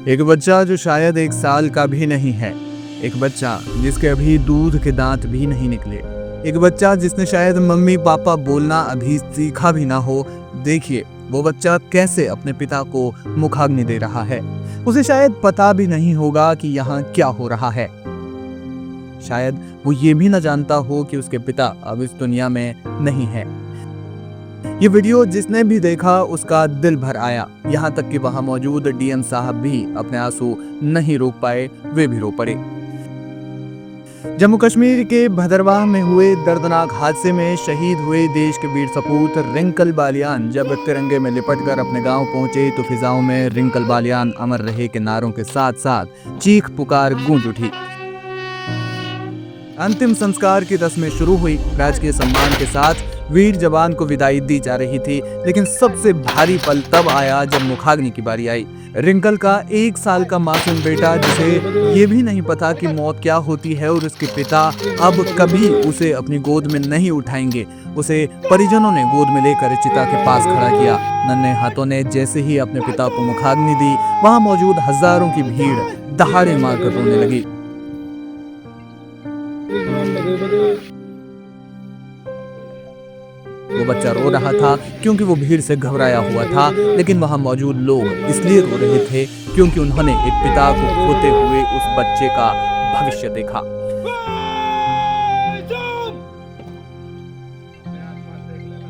एक बच्चा जो शायद 1 साल का भी नहीं है, एक बच्चा जिसके अभी दूध के दांत भी नहीं निकले, एक बच्चा जिसने शायद मम्मी पापा बोलना अभी सीखा भी ना हो। देखिए वो बच्चा कैसे अपने पिता को मुखाग्नि दे रहा है। उसे शायद पता भी नहीं होगा कि यहाँ क्या हो रहा है। शायद वो ये भी ना जानता हो कि उसके पिता अब इस दुनिया में नहीं है। ये वीडियो जिसने भी देखा उसका दिल भर आया, यहाँ तक कि वहां मौजूद डीएम साहब भी अपने आंसू नहीं रोक पाए, वे भी रो पड़े। जम्मू कश्मीर के भदरवाह में हुए दर्दनाक हादसे में शहीद हुए देश के वीर सपूत रिंकल बालियान जब तिरंगे में लिपटकर अपने गांव पहुंचे तो फिजाओं में रिंकल बालियान अमर रहे के नारों के साथ साथ चीख पुकार गूंज उठी। अंतिम संस्कार की रस्में शुरू हुई। राजकीय सम्मान के साथ वीर जवान को विदाई दी जा रही थी, लेकिन सबसे भारी पल तब आया जब मुखाग्नि की बारी आई। रिंकल का 1 साल का मासूम बेटा, जिसे ये भी नहीं पता कि मौत क्या होती है और उसके पिता अब कभी उसे अपनी गोद में नहीं उठाएंगे, उसे परिजनों ने गोद में लेकर चिता के पास खड़ा किया। नन्हे हाथों ने जैसे ही अपने पिता को मुखाग्नि दी, वहां मौजूद हजारों की भीड़ दहाड़े मारकर रोने लगी। वो बच्चा रो रहा था क्योंकि वो भीड़ से घबराया हुआ था, लेकिन वहां मौजूद लोग इसलिए रो रहे थे क्योंकि उन्होंने एक पिता को खोते हुए उस बच्चे का भविष्य देखा।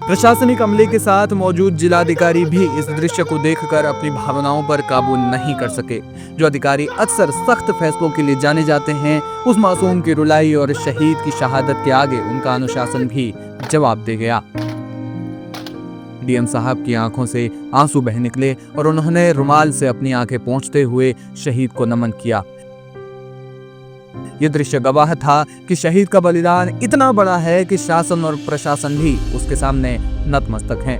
प्रशासनिक अमले के साथ मौजूद जिलाधिकारी भी इस दृश्य को देखकर अपनी भावनाओं पर काबू नहीं कर सके। जो अधिकारी अक्सर सख्त फैसलों के लिए जाने जाते हैं, उस मासूम की रुलाई और शहीद की शहादत के आगे उनका अनुशासन भी जवाब दे गया। डीएम साहब की आंखों से आंसू बह निकले और उन्होंने रुमाल से अपनी आंखें पोंछते हुए शहीद को नमन किया। यह दृश्य गवाह था कि शहीद का बलिदान इतना बड़ा है कि शासन और प्रशासन भी उसके सामने नतमस्तक हैं।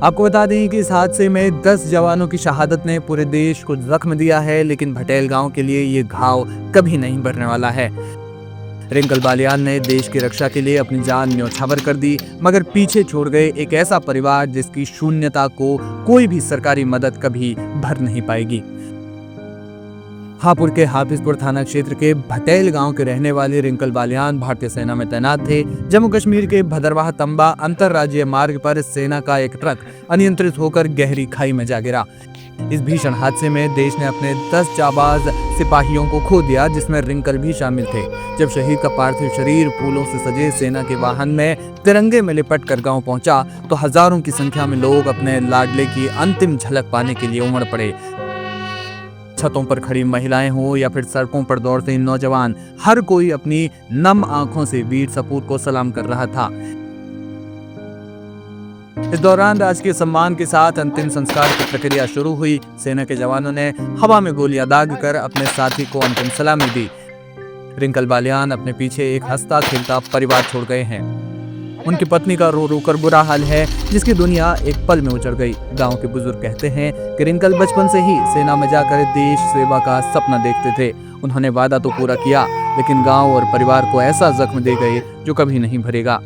आपको बता दें कि इस हादसे में 10 जवानों की शहादत ने पूरे देश को जख्म दिया है, लेकिन भटेल गांव के लिए ये घाव कभी नहीं भरने वाला है। रिंकल बालियान ने देश की रक्षा के लिए अपनी जान न्यौछावर कर दी, मगर पीछे छोड़ गए एक ऐसा परिवार जिसकी शून्यता को कोई भी सरकारी मदद कभी भर नहीं पाएगी। हापुड़ के हाफिजपुर थाना क्षेत्र के भटेल गांव के रहने वाले रिंकल बालियान भारतीय सेना में तैनात थे। जम्मू कश्मीर के भदरवाह तंबा अंतरराज्यीय मार्ग पर सेना का एक ट्रक अनियंत्रित होकर गहरी खाई में जा गिरा। इस भीषण हादसे में देश ने अपने 10 जाबाज सिपाहियों को खो दिया, जिसमें रिंकल भी शामिल थे। जब शहीद का पार्थिव शरीर फूलों से सजे सेना के वाहन में तिरंगे में लिपट कर गाँव पहुंचा तो हजारों की संख्या में लोग अपने लाडले की अंतिम झलक पाने के लिए उमड़ पड़े। छतों पर खड़ी महिलाएं हो या फिर सड़कों पर दौड़ते नौजवान, हर कोई अपनी नम आंखों से वीर सपूत को सलाम कर रहा था। इस दौरान राजकीय सम्मान के साथ अंतिम संस्कार की प्रक्रिया शुरू हुई। सेना के जवानों ने हवा में गोलियां दागकर अपने साथी को अंतिम सलामी दी। रिंकल बालियान अपने पीछे एक हंसता खेलता परिवार छोड़ गए हैं। उनकी पत्नी का रो रो कर बुरा हाल है, जिसकी दुनिया एक पल में उजड़ गई। गांव के बुजुर्ग कहते हैं कि रिंकल बचपन से ही सेना में जाकर देश सेवा का सपना देखते थे। उन्होंने वादा तो पूरा किया, लेकिन गांव और परिवार को ऐसा जख्म दे गए जो कभी नहीं भरेगा।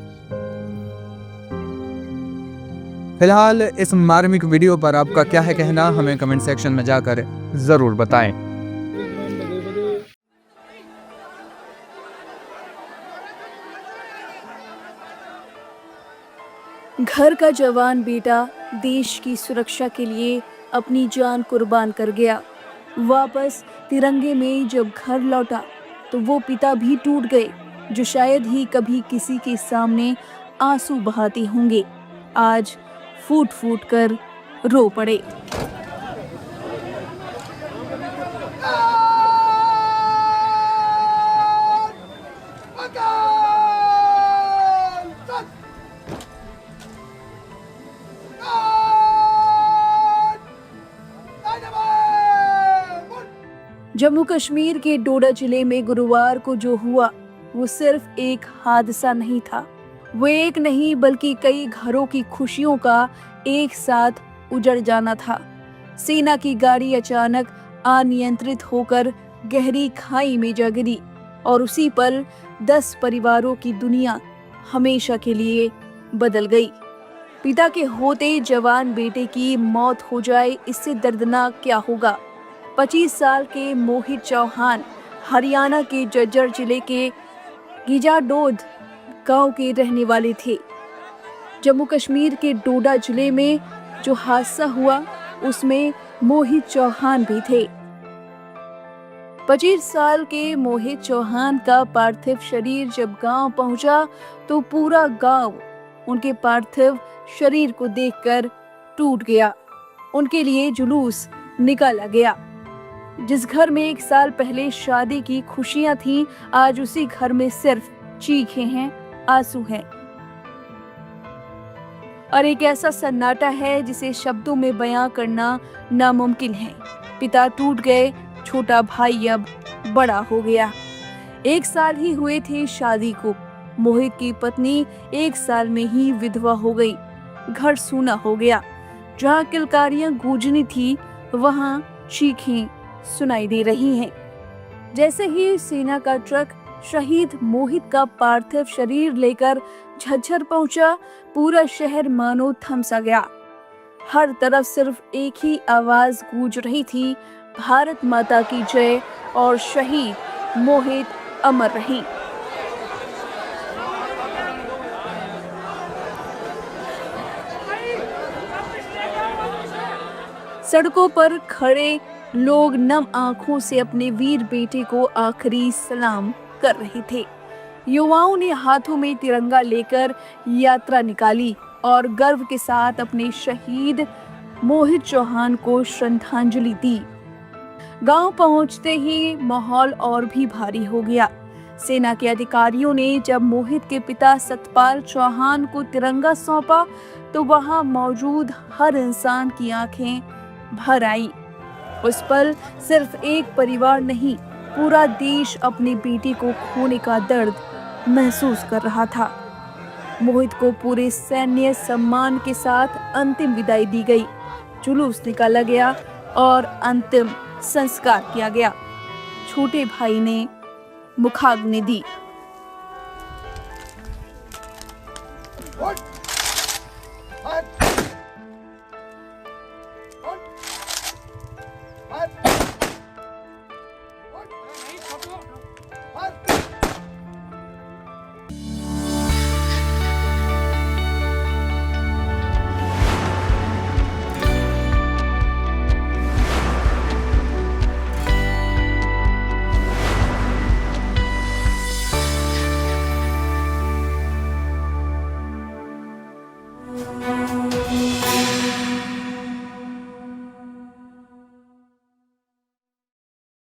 फिलहाल इस मार्मिक वीडियो पर आपका क्या है कहना, हमें कमेंट सेक्शन में जाकर जरूर बताएं। घर का जवान बेटा देश की सुरक्षा के लिए अपनी जान कुर्बान कर गया। वापस तिरंगे में जब घर लौटा तो वो पिता भी टूट गए, जो शायद ही कभी किसी के सामने आंसू बहाते होंगे। आज फूट फूट कर रो पड़े। जम्मू कश्मीर के डोडा जिले में गुरुवार को जो हुआ वो सिर्फ एक हादसा नहीं था, वो एक नहीं बल्कि कई घरों की खुशियों का एक साथ उजड़ जाना था। सेना की गाड़ी अचानक अनियंत्रित होकर गहरी खाई में जा गिरी और उसी पल 10 परिवारों की दुनिया हमेशा के लिए बदल गई। पिता के होते जवान बेटे की मौत हो जाए, इससे दर्दनाक क्या होगा। 25 साल के मोहित चौहान हरियाणा के झज्जर जिले के गिजाडोद गांव के रहने वाले थे। जम्मू कश्मीर के डोडा जिले में जो हादसा हुआ उसमें मोहित चौहान भी थे। 25 साल के मोहित चौहान का पार्थिव शरीर जब गांव पहुंचा तो पूरा गांव उनके पार्थिव शरीर को देखकर टूट गया। उनके लिए जुलूस निकाला गया। जिस घर में 1 साल पहले शादी की खुशियां थीं, आज उसी घर में सिर्फ चीखें हैं, आंसू हैं और एक ऐसा सन्नाटा है जिसे शब्दों में बयां करना नामुमकिन है। पिता टूट गए, छोटा भाई अब बड़ा हो गया। 1 साल ही हुए थे शादी को। मोहित की पत्नी 1 साल में ही विधवा हो गई। घर सूना हो गया। जहाँ किलकारियां गूंजनी थी वहाँ चीखें सुनाई दे रही हैं। जैसे ही सेना का ट्रक शहीद मोहित का पार्थिव शरीर लेकर झज्जर पहुंचा, पूरा शहर मानो थम सा गया। हर तरफ सिर्फ एक ही आवाज गूंज रही थी, भारत माता की जय और शहीद मोहित अमर रही। सड़कों पर खड़े लोग नम आंखों से अपने वीर बेटे को आखिरी सलाम कर रहे थे। युवाओं ने हाथों में तिरंगा लेकर यात्रा निकाली और गर्व के साथ अपने शहीद मोहित चौहान को श्रद्धांजलि दी। गांव पहुंचते ही माहौल और भी भारी हो गया। सेना के अधिकारियों ने जब मोहित के पिता सतपाल चौहान को तिरंगा सौंपा तो वहां मौजूद हर इंसान की आंखें भर आई। उस पल सिर्फ एक परिवार नहीं, पूरा देश अपने बेटे को खोने का दर्द महसूस कर रहा था। मोहित को पूरे सैन्य सम्मान के साथ अंतिम विदाई दी गई। जुलूस निकाला गया और अंतिम संस्कार किया गया। छोटे भाई ने मुखाग्नि दी। What?